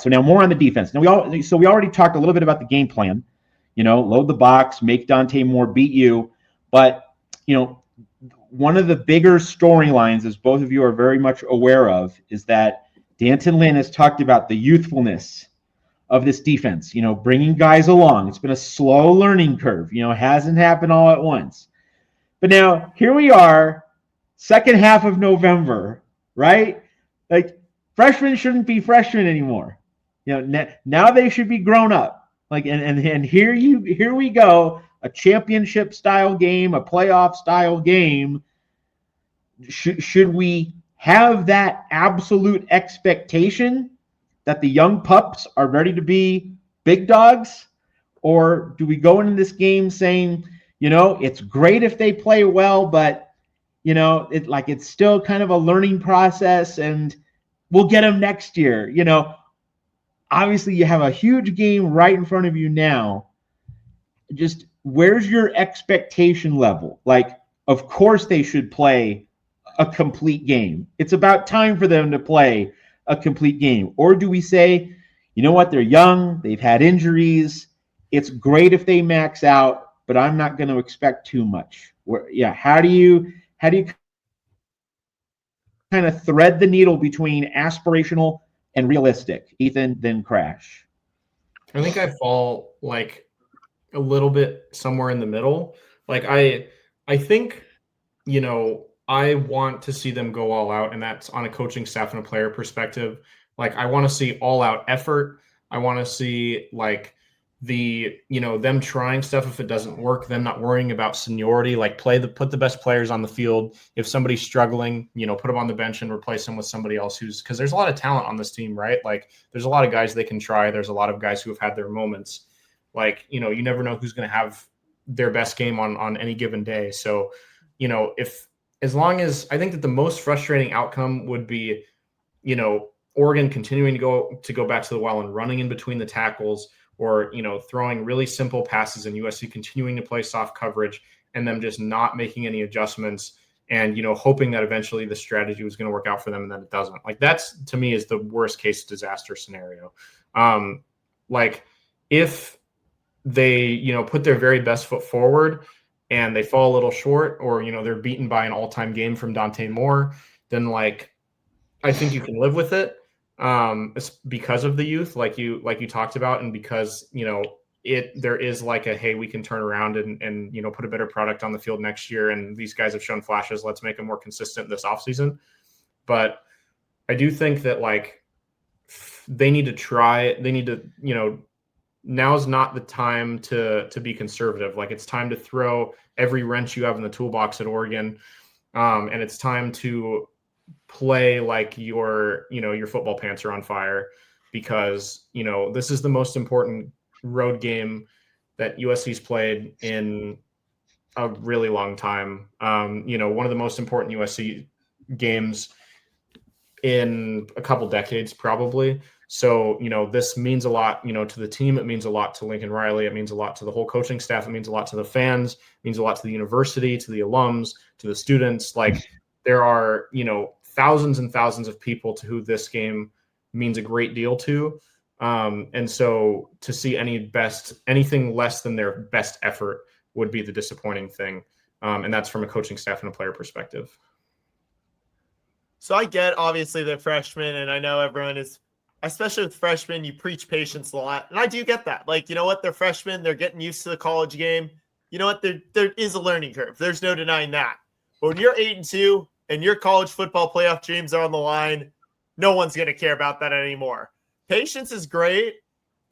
So now more on the defense. Now we already talked a little bit about the game plan. Load the box, make Dante Moore beat you. But, one of the bigger storylines, as both of you are very much aware of, is that D'Anton Lynn has talked about the youthfulness of this defense, bringing guys along. It's been a slow learning curve, hasn't happened all at once. But now here we are, second half of November, right? Like, freshmen shouldn't be freshmen anymore. Now they should be grown up. Like, and here we go, a championship style game, a playoff style game. Should we have that absolute expectation that the young pups are ready to be big dogs? Or do we go into this game saying, it's great if they play well, but, it's still kind of a learning process and we'll get them next year. Obviously you have a huge game right in front of you now. Just where's your expectation level? Like, of course they should play a complete game. It's about time for them to play a complete game. Or do we say, you know what, they're young, they've had injuries, it's great if they max out, but I'm not going to expect too much. How do you kind of thread the needle between aspirational and realistic? Ethan, then Crash. I think I fall like a little bit somewhere in the middle. Like I think, I want to see them go all out, and that's on a coaching staff and a player perspective. Like, I want to see all out effort. I want to see like them trying stuff. If it doesn't work, them not worrying about seniority, like put the best players on the field. If somebody's struggling, put them on the bench and replace them with somebody else because there's a lot of talent on this team, right? Like, there's a lot of guys they can try. There's a lot of guys who have had their moments. Like, you never know who's going to have their best game on any given day. So, as long as I think that the most frustrating outcome would be, Oregon continuing to go back to the well and running in between the tackles, or, throwing really simple passes, and USC continuing to play soft coverage and them just not making any adjustments and, hoping that eventually the strategy was going to work out for them and then it doesn't. Like, that's, to me, is the worst case disaster scenario. Like, if they, put their very best foot forward and they fall a little short, or, they're beaten by an all-time game from Dante Moore, then like, I think you can live with it. It's because of the youth, like you talked about, and because, there is like a, hey, we can turn around and put a better product on the field next year. And these guys have shown flashes. Let's make them more consistent this offseason. But I do think that like they need to, now's not the time to be conservative. Like, it's time to throw every wrench you have in the toolbox at Oregon. And it's time to play like your football pants are on fire, because, this is the most important road game that USC's played in a really long time. One of the most important USC games in a couple decades, probably. So, this means a lot, to the team. It means a lot to Lincoln Riley. It means a lot to the whole coaching staff. It means a lot to the fans. It means a lot to the university, to the alums, to the students. Like, there are, thousands and thousands of people to who this game means a great deal to. And so to see anything less than their best effort would be the disappointing thing. And that's from a coaching staff and a player perspective. So I get, obviously, they're freshmen, and I know everyone is, especially with freshmen, you preach patience a lot. And I do get that. Like, you know what? They're freshmen. They're getting used to the college game. You know what? There is a learning curve. There's no denying that. But when you're 8-2 and your college football playoff dreams are on the line, no one's going to care about that anymore. Patience is great.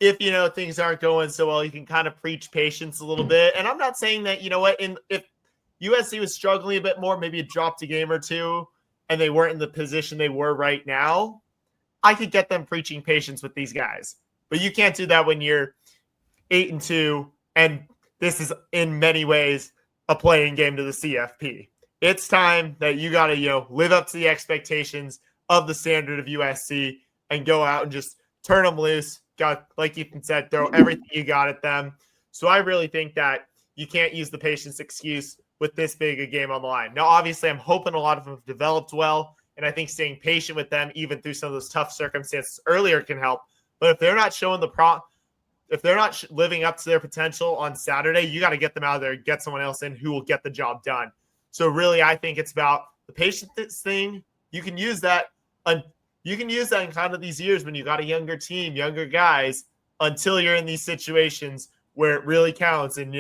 If, things aren't going so well, you can kind of preach patience a little bit. And I'm not saying that, if USC was struggling a bit more, maybe it dropped a game or two, and they weren't in the position they were right now, I could get them preaching patience with these guys. But you can't do that when you're 8-2, and this is in many ways a playing game to the CFP. It's time that you got to, live up to the expectations of the standard of USC and go out and just turn them loose. Got, like Ethan said, throw everything you got at them. So I really think that you can't use the patience excuse with this big a game on the line. Now, obviously, I'm hoping a lot of them have developed well, and I think staying patient with them, even through some of those tough circumstances earlier, can help. But if they're not showing if they're not living up to their potential on Saturday, you got to get them out of there and get someone else in who will get the job done. So really, I think it's about the patience thing. You can use that. You can use that in kind of these years when you got a younger team, younger guys, until you're in these situations where it really counts. And,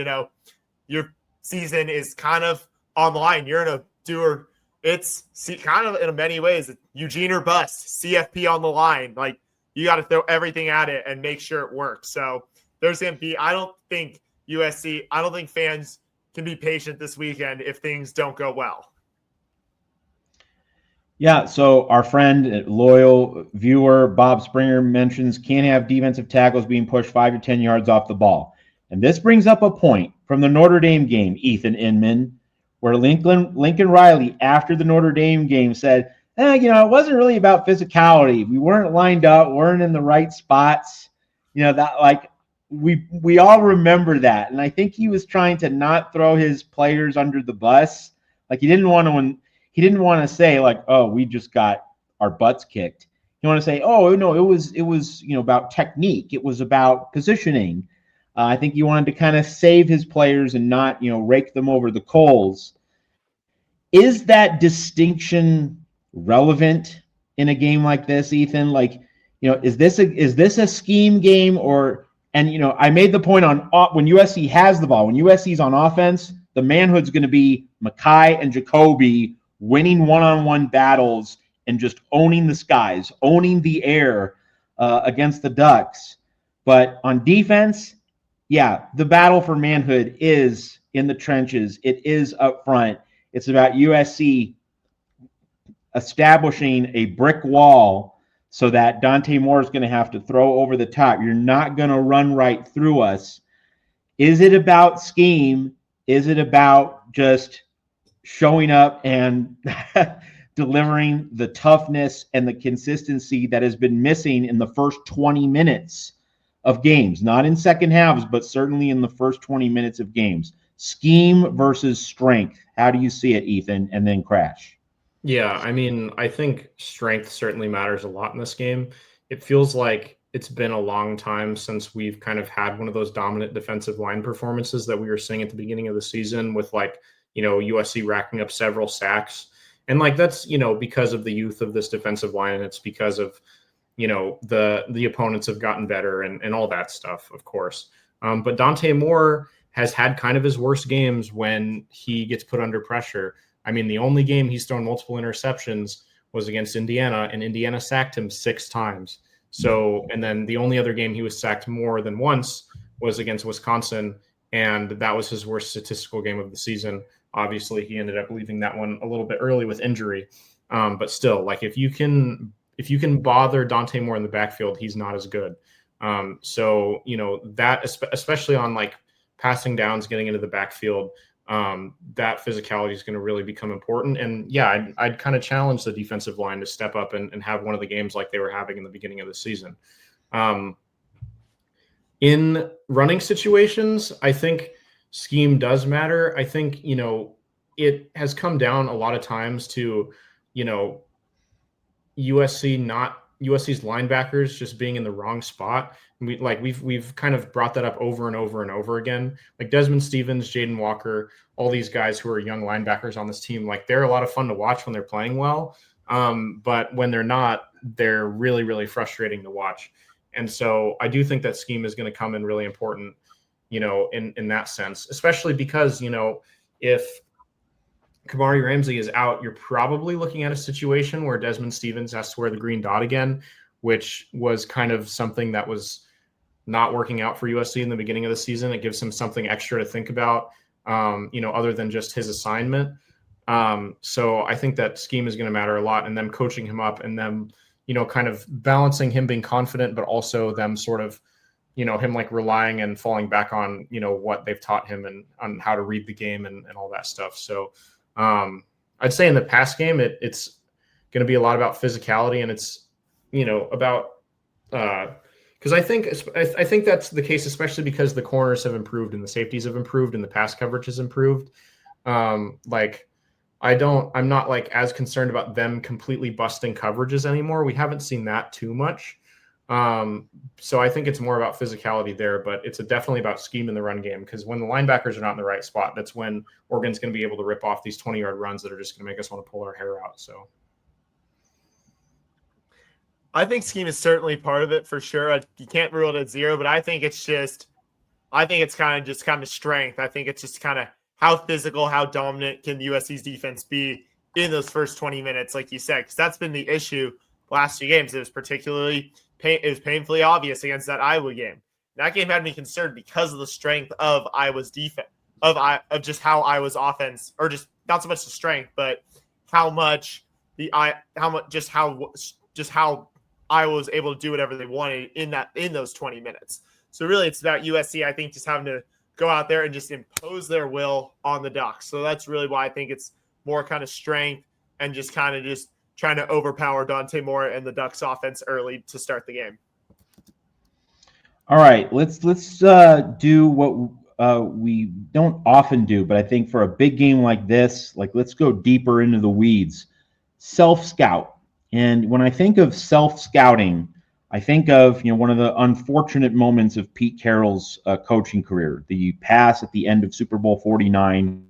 your season is kind of on the line. You're in a doer. It's kind of in many ways, Eugene or bust, CFP on the line. Like, you got to throw everything at it and make sure it works. So there's going to be, I don't think fans can be patient this weekend if things don't go well. Yeah, so our friend, loyal viewer, Bob Springer mentions can't have defensive tackles being pushed 5 to 10 yards off the ball. And this brings up a point from the Notre Dame game, Ethan Inman, where Lincoln Riley, after the Notre Dame game, said, it wasn't really about physicality. We weren't lined up, weren't in the right spots. We all remember that. And I think he was trying to not throw his players under the bus. Like, he didn't want to say, like, oh, we just got our butts kicked. You want to say, oh, no, it was about technique. It was about positioning. I think he wanted to kind of save his players and not, rake them over the coals. Is that distinction relevant in a game like this, Ethan? Like, is this a scheme game I made the point on when USC has the ball, when USC's on offense, the manhood's going to be Mackay and Jacoby winning one-on-one battles and just owning the skies, owning the air against the Ducks. But on defense, yeah, the battle for manhood is in the trenches. It is up front. It's about USC establishing a brick wall so that Dante Moore is going to have to throw over the top. You're not going to run right through us. Is it about scheme? Is it about just showing up and delivering the toughness and the consistency that has been missing in the first 20 minutes of games? Not in second halves, but certainly in the first 20 minutes of games. Scheme versus strength. How do you see it, Ethan? And then Crash. Yeah, I think strength certainly matters a lot in this game. It feels like it's been a long time since we've kind of had one of those dominant defensive line performances that we were seeing at the beginning of the season with USC racking up several sacks. And that's, because of the youth of this defensive line. And it's because of, the opponents have gotten better and all that stuff, of course. But Dante Moore has had kind of his worst games when he gets put under pressure. The only game he's thrown multiple interceptions was against Indiana, and Indiana sacked him 6 times. So, and then the only other game he was sacked more than once was against Wisconsin, and that was his worst statistical game of the season. Obviously, he ended up leaving that one a little bit early with injury. But still, if you can bother Dante Moore in the backfield, he's not as good. So, that especially on passing downs, getting into the backfield, that physicality is going to really become important. And yeah, I'd kind of challenge the defensive line to step up and have one of the games like they were having in the beginning of the season. In running situations, I think scheme does matter. I think, it has come down a lot of times to, USC's linebackers just being in the wrong spot. We've kind of brought that up over and over and over again. Desmond Stevens, Jaden Walker, all these guys who are young linebackers on this team, they're a lot of fun to watch when they're playing well. But when they're not, they're really, really frustrating to watch. And so I do think that scheme is going to come in really important, in that sense, especially because, if Kamari Ramsey is out, you're probably looking at a situation where Desmond Stevens has to wear the green dot again, which was kind of something that was not working out for USC in the beginning of the season. It gives him something extra to think about, other than just his assignment. So I think that scheme is going to matter a lot, and them coaching him up and them, kind of balancing him being confident, but also them sort of, him relying and falling back on, what they've taught him and on how to read the game and all that stuff. So I'd say in the pass game, it's going to be a lot about physicality, and it's, about because I think that's the case, especially because the corners have improved and the safeties have improved and the pass coverage has improved. I'm not as concerned about them completely busting coverages anymore. We haven't seen that too much. So I think it's more about physicality there, but it's definitely about scheme in the run game, because when the linebackers are not in the right spot, that's when Oregon's going to be able to rip off these 20-yard runs that are just going to make us want to pull our hair out. So I think scheme is certainly part of it for sure. You can't rule it at zero, but I think it's kind of strength. I think it's just kind of how physical, how dominant can USC's defense be in those first 20 minutes, like you said, because that's been the issue last 2 games. It was painfully obvious against that Iowa game. That game had me concerned because of the strength of Iowa's defense, of just how Iowa's offense, or just not so much the strength, but how Iowa was able to do whatever they wanted in those 20 minutes. So really, it's about USC, I think, just having to go out there and just impose their will on the Ducks. So that's really why I think it's more kind of strength and just kind of just trying to overpower Dante Moore and the Ducks offense early to start the game. All right, let's do what we don't often do, but I think for a big game like this, let's go deeper into the weeds. Self-scout. And when I think of self-scouting, I think of one of the unfortunate moments of Pete Carroll's coaching career, the pass at the end of Super Bowl 49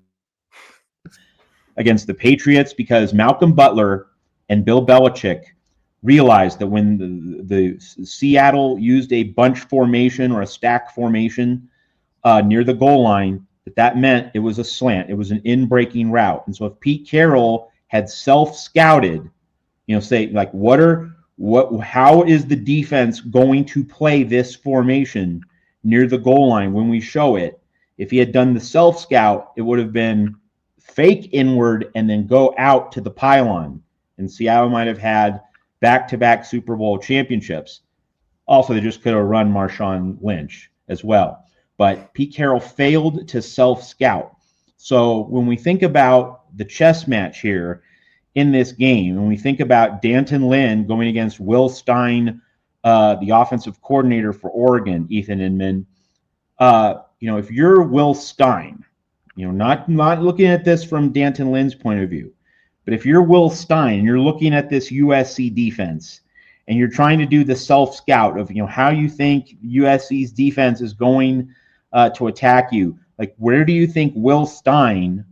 against the Patriots, because Malcolm Butler and Bill Belichick realized that when the Seattle used a bunch formation or a stack formation near the goal line, that meant it was a slant. It was an in-breaking route. And so if Pete Carroll had self-scouted, say how is the defense going to play this formation near the goal line when we show it? If he had done the self-scout, it would have been fake inward and then go out to the pylon. And Seattle might have had back-to-back Super Bowl championships. Also, they just could have run Marshawn Lynch as well. But Pete Carroll failed to self-scout. So when we think about the chess match here in this game, and we think about D'Anton Lynn going against Will Stein, the offensive coordinator for Oregon, Ethan Inman, if you're Will Stein, not looking at this from D'Anton Lynn's point of view, but if you're Will Stein, you're looking at this USC defense, and you're trying to do the self-scout of how you think USC's defense is going to attack you. Where do you think Will Stein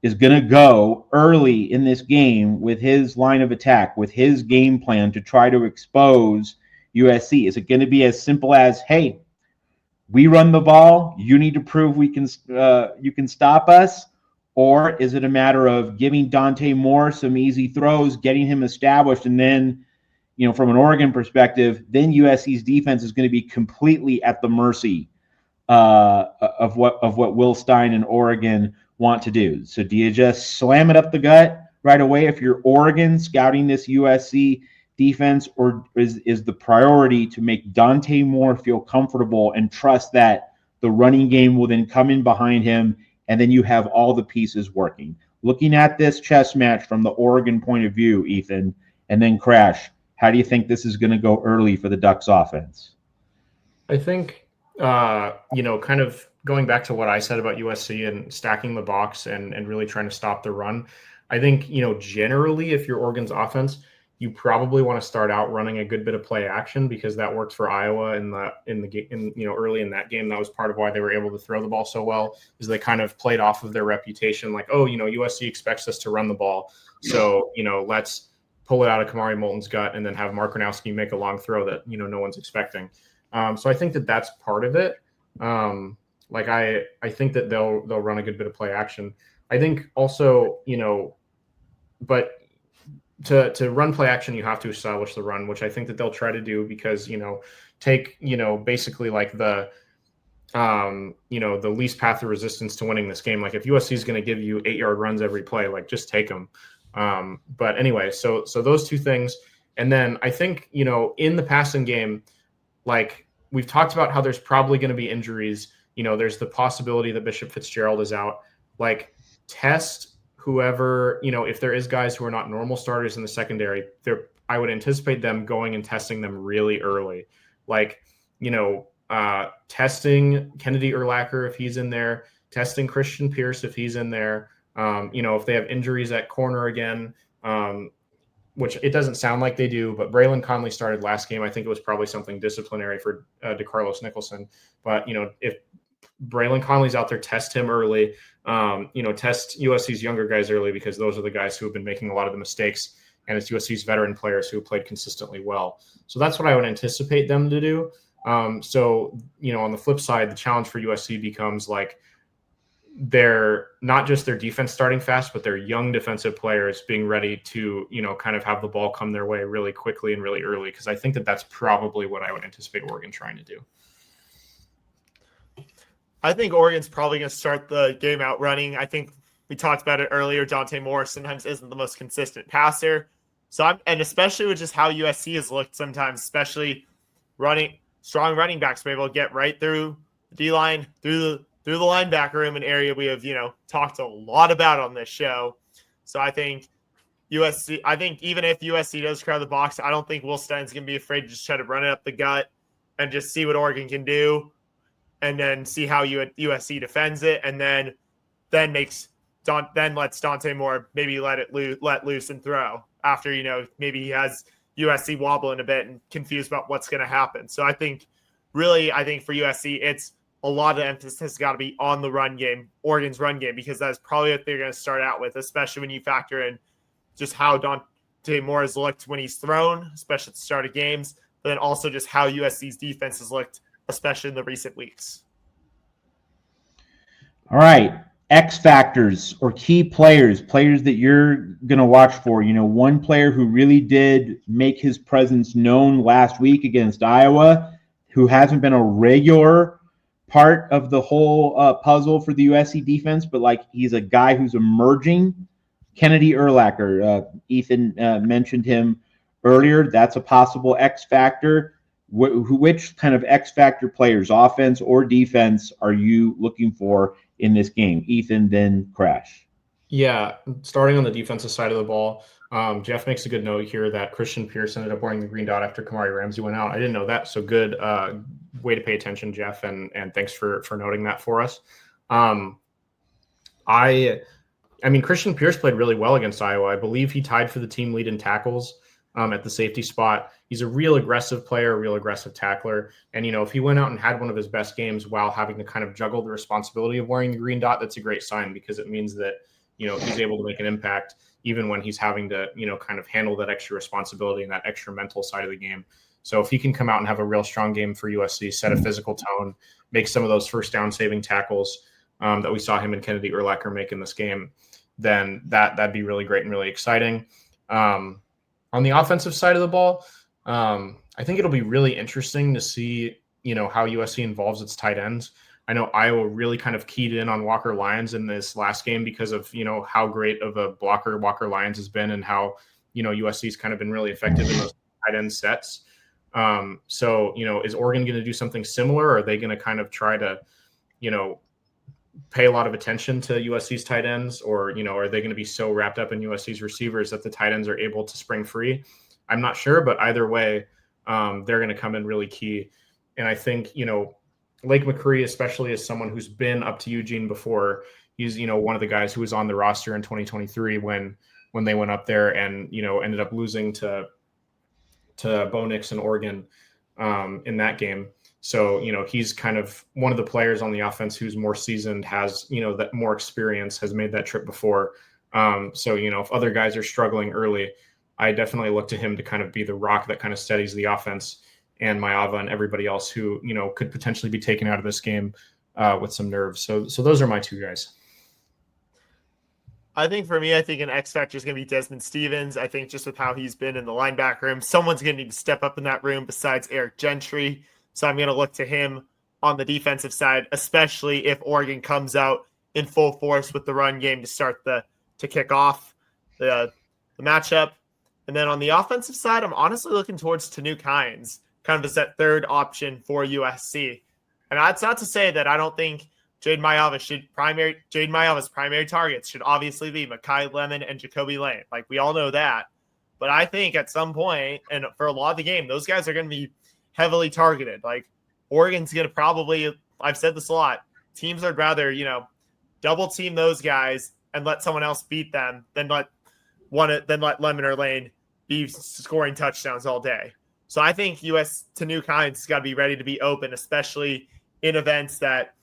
is going to go early in this game with his line of attack, with his game plan to try to expose USC? Is it going to be as simple as, hey, we run the ball, you need to prove you can stop us? Or is it a matter of giving Dante Moore some easy throws, getting him established, and then, from an Oregon perspective, then USC's defense is going to be completely at the mercy of what Will Stein and Oregon want to do? So do you just slam it up the gut right away if you're Oregon scouting this USC defense, or is the priority to make Dante Moore feel comfortable and trust that the running game will then come in behind him, and then you have all the pieces working? Looking at this chess match from the Oregon point of view, Ethan, and then Crash, how do you think this is going to go early for the Ducks offense? I think, kind of going back to what I said about USC and stacking the box and really trying to stop the run, I think, generally, if you're Oregon's offense, you probably want to start out running a good bit of play action, because that worked for Iowa in early in that game. That was part of why they were able to throw the ball so well, is they kind of played off of their reputation, USC expects us to run the ball, so let's pull it out of Kamari Moulton's gut and then have Mark Gronowski make a long throw that no one's expecting. So I think that's part of it. I think that they'll run a good bit of play action. I think also, but to run play action, you have to establish the run, which I think that they'll try to do, because, take, basically the least path of resistance to winning this game. If USC is going to give you 8-yard runs every play, just take them. But anyway, so those two things. And then I think, in the passing game, we've talked about how there's probably going to be injuries. There's the possibility that Bishop Fitzgerald is out. Test whoever, if there is guys who are not normal starters in the secondary, I would anticipate them going and testing them really early. Testing Kennedy Urlacher if he's in there, testing Christian Pierce if he's in there. If they have injuries at corner again, which it doesn't sound like they do, but Braylon Conley started last game. I think it was probably something disciplinary for DeCarlos Nicholson. But, if Braylon Conley's out there, test him early, test USC's younger guys early, because those are the guys who have been making a lot of the mistakes, and it's USC's veteran players who have played consistently well. So that's what I would anticipate them to do. On the flip side, the challenge for USC becomes like, they're not just their defense starting fast, but their young defensive players being ready to, kind of have the ball come their way really quickly and really early. Because I think that's probably what I would anticipate Oregon trying to do. I think Oregon's probably going to start the game out running. I think we talked about it earlier. Dante Moore sometimes isn't the most consistent passer. And especially with just how USC has looked sometimes, especially strong running backs be able to get right through the D-line, through the linebacker room, an area we have, talked a lot about on this show. So I think even if USC does crowd the box, I don't think Will Stein's going to be afraid to just try to run it up the gut and just see what Oregon can do, and then see how USC defends it, and then lets Dante Moore maybe let loose and throw after, maybe he has USC wobbling a bit and confused about what's going to happen. So I think for USC, it's a lot of emphasis has got to be on the run game, Oregon's run game, because that's probably what they're going to start out with, especially when you factor in just how Dante Moore has looked when he's thrown, especially at the start of games, but then also just how USC's defense has looked, especially in the recent weeks. All right. X factors or key players that you're going to watch for. One player who really did make his presence known last week against Iowa, who hasn't been a regular part of the whole puzzle for the USC defense, but he's a guy who's emerging. Kennedy Urlacher. Ethan mentioned him earlier. That's a possible X factor. Which kind of X factor players, offense or defense, are you looking for in this game? Ethan, then Crash. Yeah, starting on the defensive side of the ball, Jeff makes a good note here that Christian Pierce ended up wearing the green dot after Kamari Ramsey went out. I didn't know that, so good way to pay attention, Jeff, and thanks for noting that for us. Christian Pierce played really well against Iowa. I believe he tied for the team lead in tackles at the safety spot. He's a real aggressive player, a real aggressive tackler. And, if he went out and had one of his best games while having to kind of juggle the responsibility of wearing the green dot, that's a great sign, because it means that, he's able to make an impact even when he's having to, kind of handle that extra responsibility and that extra mental side of the game. So if he can come out and have a real strong game for USC, set a physical tone, make some of those first down saving tackles that we saw him and Kennedy Urlacher make in this game, then that'd be really great and really exciting. On the offensive side of the ball, I think it'll be really interesting to see, how USC involves its tight ends. I know Iowa really kind of keyed in on Walker Lyons in this last game because of, how great of a blocker Walker Lyons has been, and how, USC's kind of been really effective in those tight end sets. Is Oregon going to do something similar? Or are they going to kind of try to, pay a lot of attention to USC's tight ends? Or, are they going to be so wrapped up in USC's receivers that the tight ends are able to spring free? I'm not sure, but either way, they're going to come in really key. And I think, Lake McCree, especially as someone who's been up to Eugene before, he's, one of the guys who was on the roster in 2023 when they went up there and, ended up losing to Bo Nix in Oregon in that game. So, he's kind of one of the players on the offense who's more seasoned, has, that more experience, has made that trip before. If other guys are struggling early, I definitely look to him to kind of be the rock that kind of steadies the offense, and Mayava and everybody else who, could potentially be taken out of this game with some nerves. So those are my two guys. I think for me, an X factor is going to be Desmond Stevens. I think just with how he's been in the linebacker room, someone's going to need to step up in that room besides Eric Gentry. So I'm going to look to him on the defensive side, especially if Oregon comes out in full force with the run game to kick off the matchup. And then on the offensive side, I'm honestly looking towards Tanuk Hines, kind of as that third option for USC. And that's not to say that I don't think Jaden Mayava's primary targets should obviously be Makai Lemon and Jacoby Lane. We all know that. But I think at some point, and for a lot of the game, those guys are going to be heavily targeted. Oregon's going to probably, I've said this a lot, teams would rather, double team those guys and let someone else beat them than let Lemon or Lane, be scoring touchdowns all day. So I think Tanook Hines has got to be ready to be open, especially in events that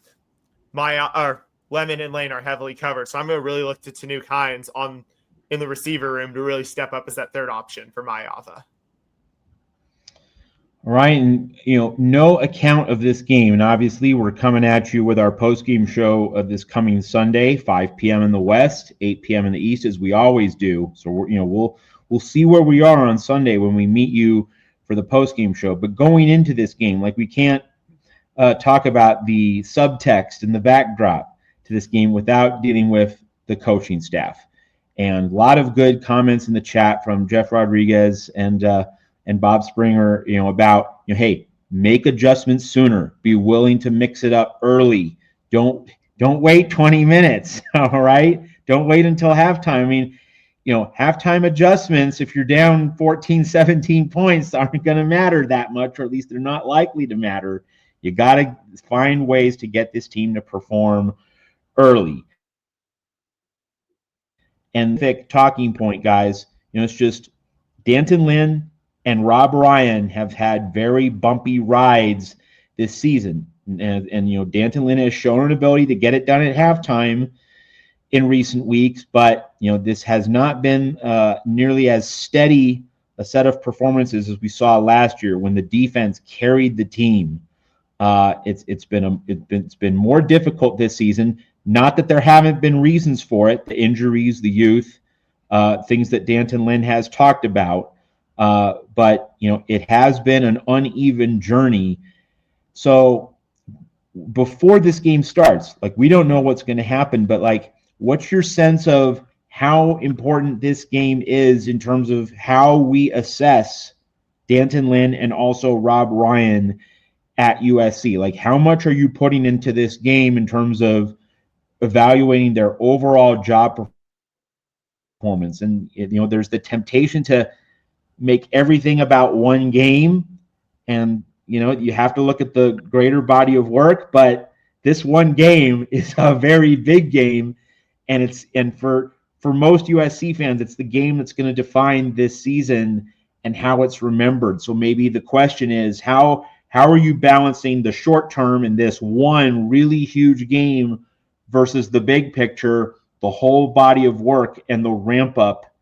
Lemon and Lane are heavily covered. So I'm going to really look to Tanook Hines in the receiver room to really step up as that third option for Mayava. All right, and no account of this game, and obviously we're coming at you with our post-game show of this coming Sunday, 5 p.m. in the West, 8 p.m. in the East, as we always do. So we'll see where we are on Sunday when we meet you for the post-game show. But going into this game, we can't talk about the subtext and the backdrop to this game without dealing with the coaching staff. And a lot of good comments in the chat from Jeff Rodriguez and Bob Springer, about, hey, make adjustments sooner. Be willing to mix it up early. Don't wait 20 minutes, all right? Don't wait until halftime. I mean, halftime adjustments, if you're down 14, 17 points, aren't going to matter that much, or at least they're not likely to matter. You got to find ways to get this team to perform early. And the talking point, guys, it's just D'Anton Lynn and Rob Ryan have had very bumpy rides this season. And D'Anton Lynn has shown an ability to get it done at halftime in recent weeks, but, this has not been nearly as steady a set of performances as we saw last year when the defense carried the team. It's been more difficult this season. Not that there haven't been reasons for it, the injuries, the youth, things that D'Anton Lynn has talked about. But it has been an uneven journey. So before this game starts, we don't know what's going to happen, but what's your sense of how important this game is in terms of how we assess D'Anton Lynn and also Rob Ryan at USC? How much are you putting into this game in terms of evaluating their overall job performance? And there's the temptation to make everything about one game, and you have to look at the greater body of work, but this one game is a very big game, and for most USC fans, it's the game that's going to define this season and how it's remembered. So maybe the question is, how are you balancing the short term in this one really huge game versus the big picture, the whole body of work, and the ramp up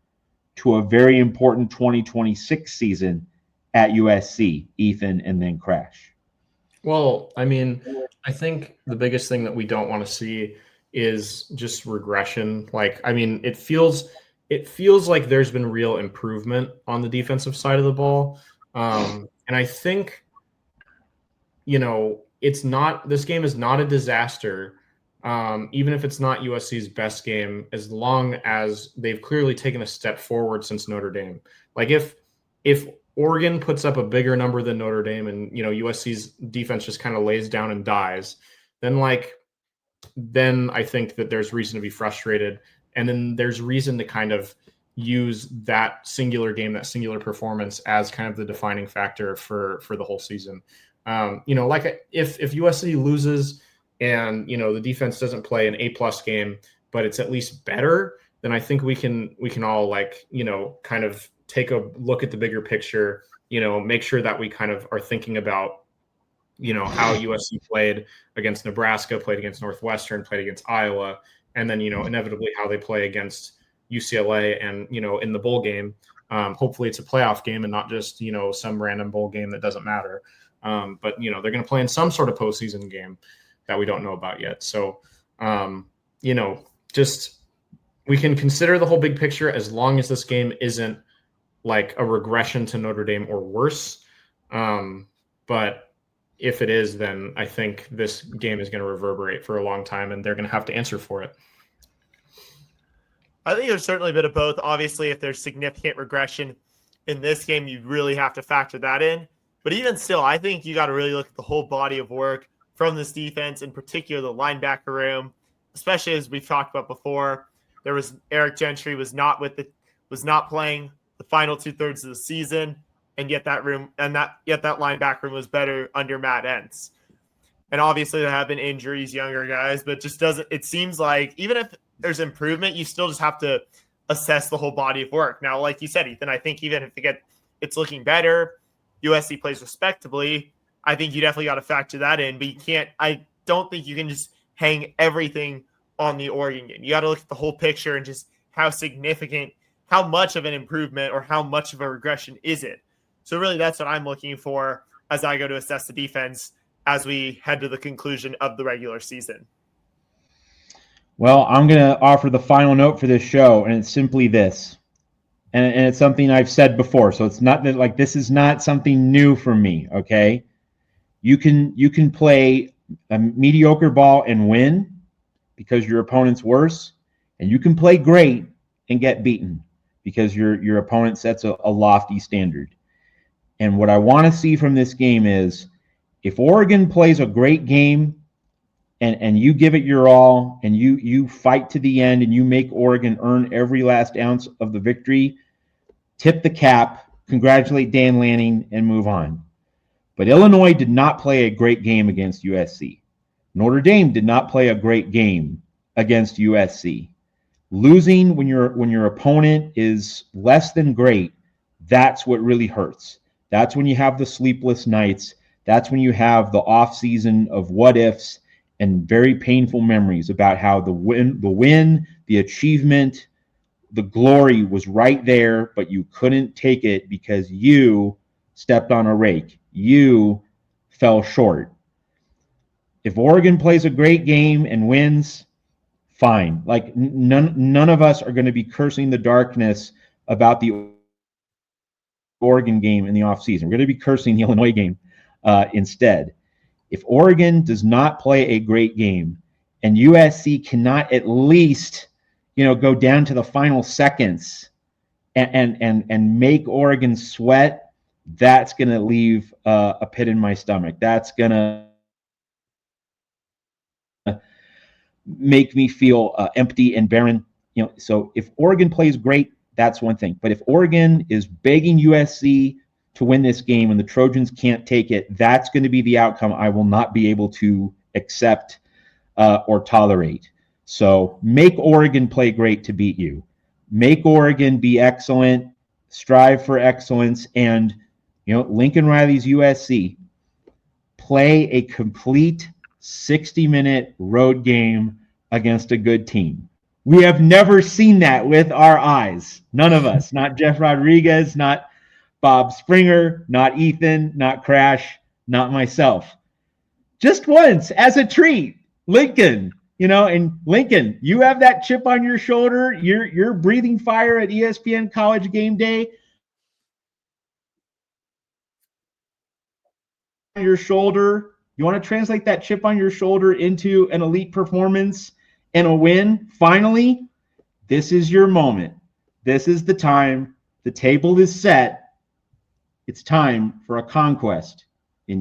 to a very important 2026 season at USC, Ethan, and then Crash? Well, I mean, I think the biggest thing that we don't want to see is just regression. It feels like there's been real improvement on the defensive side of the ball. And I think, this game is not a disaster. Even if it's not USC's best game, as long as they've clearly taken a step forward since Notre Dame. If Oregon puts up a bigger number than Notre Dame and, USC's defense just kind of lays down and dies, then I think that there's reason to be frustrated. And then there's reason to kind of use that singular game, that singular performance as kind of the defining factor for the whole season. If USC loses and the defense doesn't play an A+ game, but it's at least better, then I think we can all kind of take a look at the bigger picture, make sure that we kind of are thinking about how USC played against Nebraska, played against Northwestern, played against Iowa, and then inevitably how they play against UCLA and in the bowl game. Hopefully it's a playoff game and not just some random bowl game that doesn't matter. But they're going to play in some sort of postseason game that we don't know about yet. So, just we can consider the whole big picture as long as this game isn't like a regression to Notre Dame or worse. But if it is, then I think this game is going to reverberate for a long time and they're going to have to answer for it. I think there's certainly a bit of both. Obviously, if there's significant regression in this game, you really have to factor that in. But even still, I think you got to really look at the whole body of work from this defense, in particular the linebacker room, especially as we've talked about before. There was Eric Gentry was not playing the final 2/3 of the season, and yet that linebacker room was better under Matt Entz. And obviously there have been injuries, younger guys, but it seems like even if there's improvement, you still just have to assess the whole body of work. Now, like you said, Ethan, I think even if it's looking better, USC plays respectably, I think you definitely got to factor that in. But I don't think you can just hang everything on the Oregon game. You got to look at the whole picture and just how significant, how much of an improvement or how much of a regression is it. So really that's what I'm looking for as I go to assess the defense as we head to the conclusion of the regular season. Well, I'm going to offer the final note for this show, and it's simply this. And it's something I've said before, so it's not that like this is not something new for me, okay? You can play a mediocre ball and win because your opponent's worse, and you can play great and get beaten because your opponent sets a lofty standard. And what I want to see from this game is if Oregon plays a great game and you give it your all and you fight to the end and you make Oregon earn every last ounce of the victory, tip the cap, congratulate Dan Lanning, and move on. But Illinois did not play a great game against USC. Notre Dame did not play a great game against USC. Losing when your opponent is less than great, that's what really hurts. That's when you have the sleepless nights. That's when you have the off season of what ifs and very painful memories about how the win, the achievement, the glory was right there, but you couldn't take it because you stepped on a rake. You fell short. If Oregon plays a great game and wins, fine. Like none of us are going to be cursing the darkness about the Oregon game in the offseason. We're going to be cursing the Illinois game instead. If Oregon does not play a great game and USC cannot at least, go down to the final seconds and make Oregon sweat, that's going to leave a pit in my stomach. That's going to make me feel empty and barren. So if Oregon plays great, that's one thing. But if Oregon is begging USC to win this game and the Trojans can't take it, that's going to be the outcome I will not be able to accept or tolerate. So make Oregon play great to beat you. Make Oregon be excellent, strive for excellence, and Lincoln Riley's USC, play a complete 60-minute road game against a good team. We have never seen that with our eyes. None of us. Not Jeff Rodriguez, not Bob Springer, not Ethan, not Crash, not myself. Just once as a treat. Lincoln, and Lincoln, you have that chip on your shoulder. You're breathing fire at ESPN College Game Day. Your shoulder. You want to translate that chip on your shoulder into an elite performance and a win? Finally, this is your moment. This is the time. The table is set. It's time for a conquest.